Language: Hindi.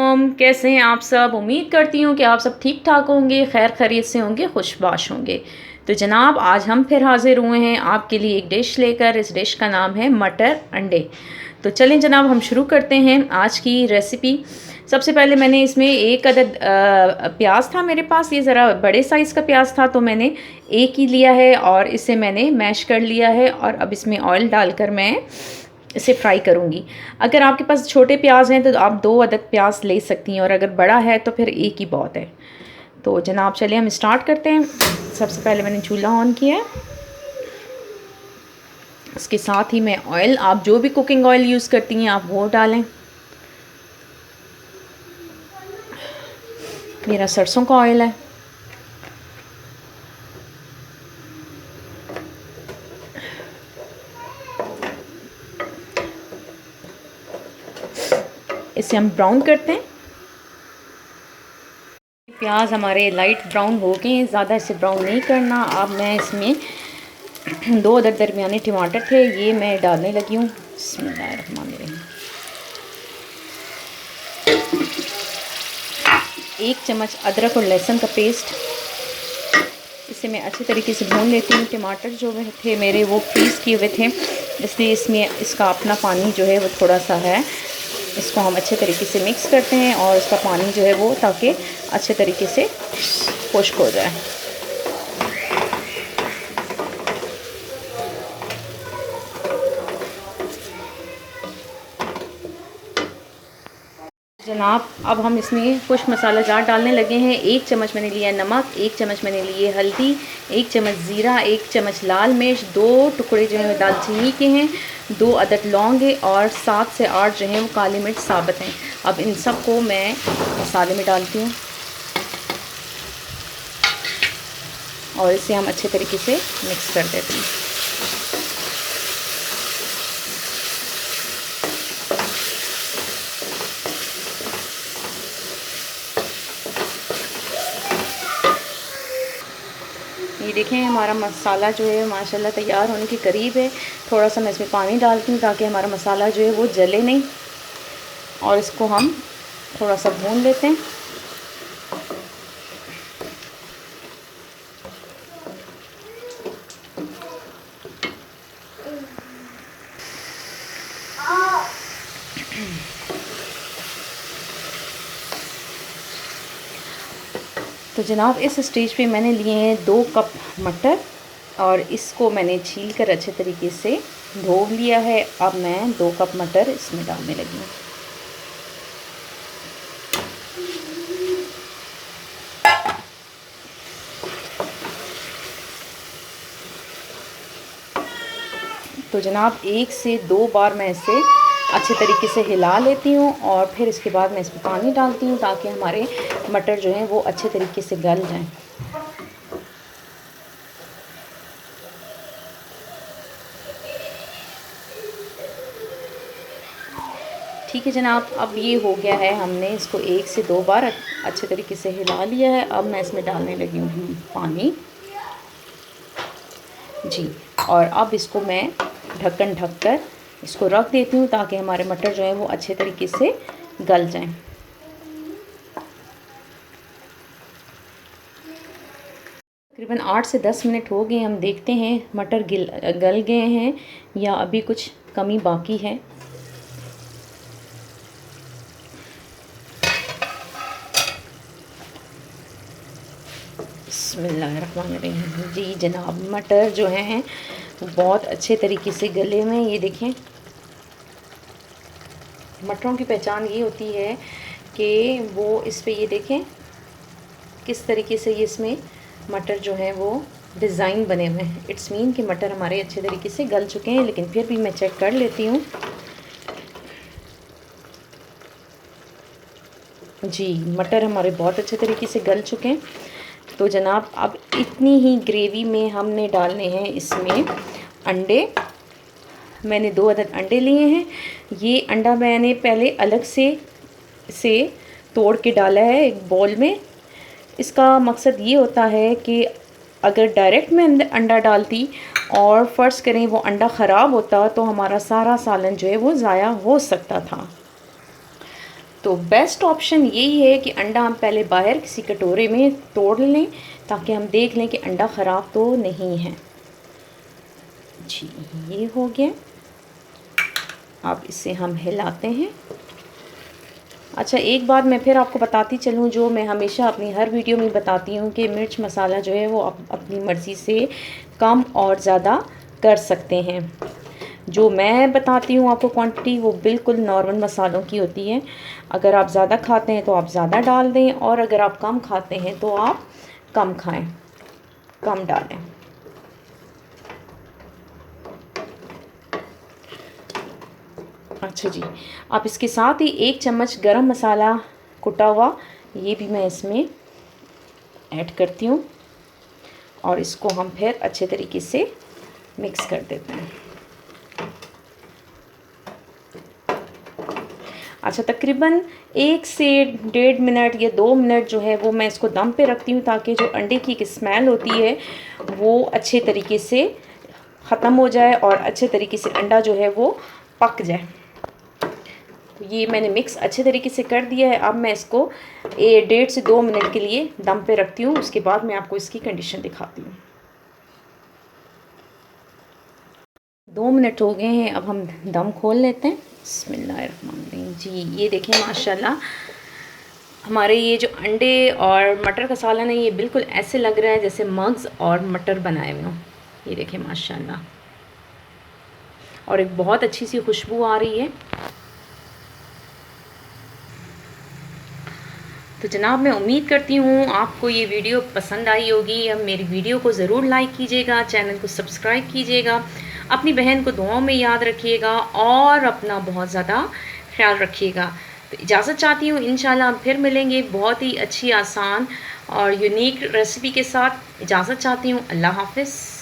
वालेकुम, कैसे हैं आप सब। उम्मीद करती हूँ कि आप सब ठीक ठाक होंगे, खैर खैरियत से होंगे, खुशबाश होंगे। तो जनाब आज हम फिर हाज़िर हुए हैं आपके लिए एक डिश लेकर। इस डिश का नाम है मटर अंडे। तो चलें जनाब हम शुरू करते हैं आज की रेसिपी। सबसे पहले मैंने इसमें एक अदद प्याज था मेरे पास, ये ज़रा बड़े साइज़ का प्याज था तो मैंने एक ही लिया है और इसे मैंने मैश कर लिया है। और अब इसमें ऑयल डालकर मैं इसे फ्राई करूँगी। अगर आपके पास छोटे प्याज हैं तो आप 2 अदद प्याज ले सकती हैं और अगर बड़ा है तो फिर एक ही बहुत है। तो जनाब चलिए हम स्टार्ट करते हैं। सबसे पहले मैंने चूल्हा ऑन किया है, इसके साथ ही मैं ऑयल, आप जो भी कुकिंग ऑयल यूज़ करती हैं आप वो डालें। मेरा सरसों का ऑयल है। इसे हम ब्राउन करते हैं। प्याज हमारे लाइट ब्राउन हो गए हैं, ज़्यादा इसे ब्राउन नहीं करना। अब मैं इसमें 2 अदद दरमियाने टमाटर थे, ये मैं डालने लगी हूँ। बिस्मिल्लाहिर्रहमानिर्रहीम। 1 चम्मच अदरक और लहसुन का पेस्ट, इसे मैं अच्छे तरीके से भून लेती हूँ। टमाटर जो थे मेरे वो फ्रीज़ किए हुए थे, इसलिए इसमें इसका अपना पानी जो है वो थोड़ा सा है। इसको हम अच्छे तरीके से मिक्स करते हैं और इसका पानी जो है वो ताकि अच्छे तरीके से खुश्क हो जाए। जनाब अब हम इसमें कुछ मसाला जार डालने लगे हैं। 1 चम्मच मैंने लिया नमक, 1 चम्मच मैंने लिए हल्दी, 1 चम्मच ज़ीरा, 1 चम्मच लाल मिर्च, 2 टुकड़े जो हैं दालचीनी के हैं, 2 अदद लौंग है और 7 से 8 जो हैं वो काली मिर्च साबुत हैं। अब इन सब को मैं मसाले में डालती हूँ और इसे हम अच्छे तरीके से मिक्स कर देते हैं। ये देखें हमारा मसाला जो है माशाल्लाह तैयार होने के करीब है। थोड़ा सा मैं इसमें पानी डालती हूँ ताकि हमारा मसाला जो है वो जले नहीं, और इसको हम थोड़ा सा भून लेते हैं। तो जनाब इस स्टेज पे मैंने लिए हैं 2 कप मटर और इसको मैंने छील कर अच्छे तरीके से धो लिया है। अब मैं 2 कप मटर इसमें डालने लगी हूँ। तो जनाब 1 से 2 बार मैं इसे अच्छे तरीके से हिला लेती हूँ और फिर इसके बाद मैं इसमें पानी डालती हूँ ताकि हमारे मटर जो हैं वो अच्छे तरीके से गल जाएं। ठीक है जनाब, अब ये हो गया है, हमने इसको 1 से 2 बार अच्छे तरीके से हिला लिया है। अब मैं इसमें डालने लगी हूँ पानी जी, और अब इसको मैं ढक्कन ढक कर इसको रख देती हूँ ताकि हमारे मटर जो है वो अच्छे तरीके से गल जाएं। तकरीबन 8 से 10 मिनट हो गए, हम देखते हैं मटर गल गए हैं या अभी कुछ कमी बाकी है। बिस्मिल्लाहिर्रहमानिर्रहीम। जी जनाब मटर जो हैं बहुत अच्छे तरीके से गले में, ये देखें। मटरों की पहचान ये होती है कि वो इस पे ये देखें किस तरीके से ये इसमें मटर जो हैं वो डिज़ाइन बने हुए हैं। इट्स मीन कि मटर हमारे अच्छे तरीके से गल चुके हैं, लेकिन फिर भी मैं चेक कर लेती हूँ। जी मटर हमारे बहुत अच्छे तरीके से गल चुके हैं। तो जनाब अब इतनी ही ग्रेवी में हमने डालने हैं इसमें अंडे। मैंने 2 अदद अंडे लिए हैं। ये अंडा मैंने पहले अलग से तोड़ के डाला है एक बॉल में। इसका मकसद ये होता है कि अगर डायरेक्ट मैं अंडा डालती और फ़र्ज़ करें वो अंडा ख़राब होता तो हमारा सारा सालन जो है वो ज़ाया हो सकता था। तो बेस्ट ऑप्शन यही है कि अंडा हम पहले बाहर किसी कटोरे में तोड़ लें ताकि हम देख लें कि अंडा ख़राब तो नहीं है। जी ये हो गया। अब इसे हम हिलाते हैं। अच्छा एक बात मैं फिर आपको बताती चलूँ, जो मैं हमेशा अपनी हर वीडियो में बताती हूँ कि मिर्च मसाला जो है वो आप अपनी मर्ज़ी से कम और ज़्यादा कर सकते हैं। जो मैं बताती हूँ आपको क्वांटिटी वो बिल्कुल नॉर्मल मसालों की होती है। अगर आप ज़्यादा खाते हैं तो आप ज़्यादा डाल दें, और अगर आप कम खाते हैं तो आप कम खाएं, कम डालें। अच्छा जी, आप इसके साथ ही 1 चम्मच गरम मसाला कुटा हुआ ये भी मैं इसमें ऐड करती हूँ, और इसको हम फिर अच्छे तरीके से मिक्स कर देते हैं। अच्छा तकरीबन 1 से 1.5 मिनट या 2 मिनट जो है वो मैं इसको दम पे रखती हूँ, ताकि जो अंडे की एक स्मेल होती है वो अच्छे तरीके से ख़त्म हो जाए और अच्छे तरीके से अंडा जो है वो पक जाए। तो ये मैंने मिक्स अच्छे तरीके से कर दिया है। अब मैं इसको 1.5 से 2 मिनट के लिए दम पे रखती हूँ। उसके बाद मैं आपको इसकी कंडीशन दिखाती हूँ। 2 मिनट हो गए हैं, अब हम दम खोल लेते हैं। बिस्मिल्लाहिर्रहमानिर्रहीम। जी ये देखें माशाल्लाह हमारे ये जो अंडे और मटर का सालन है ये बिल्कुल ऐसे लग रहा है जैसे मग्स और मटर बनाए हुए हों। ये देखें माशाल्लाह, और एक बहुत अच्छी सी खुशबू आ रही है। तो जनाब मैं उम्मीद करती हूँ आपको ये वीडियो पसंद आई होगी। अब मेरी वीडियो को ज़रूर लाइक कीजिएगा, चैनल को सब्सक्राइब कीजिएगा, अपनी बहन को दुआओं में याद रखिएगा और अपना बहुत ज़्यादा ख्याल रखिएगा। तो इजाज़त चाहती हूँ, इंशाल्लाह हम फिर मिलेंगे बहुत ही अच्छी आसान और यूनिक रेसिपी के साथ। इजाज़त चाहती हूँ, अल्लाह हाफ़िज़।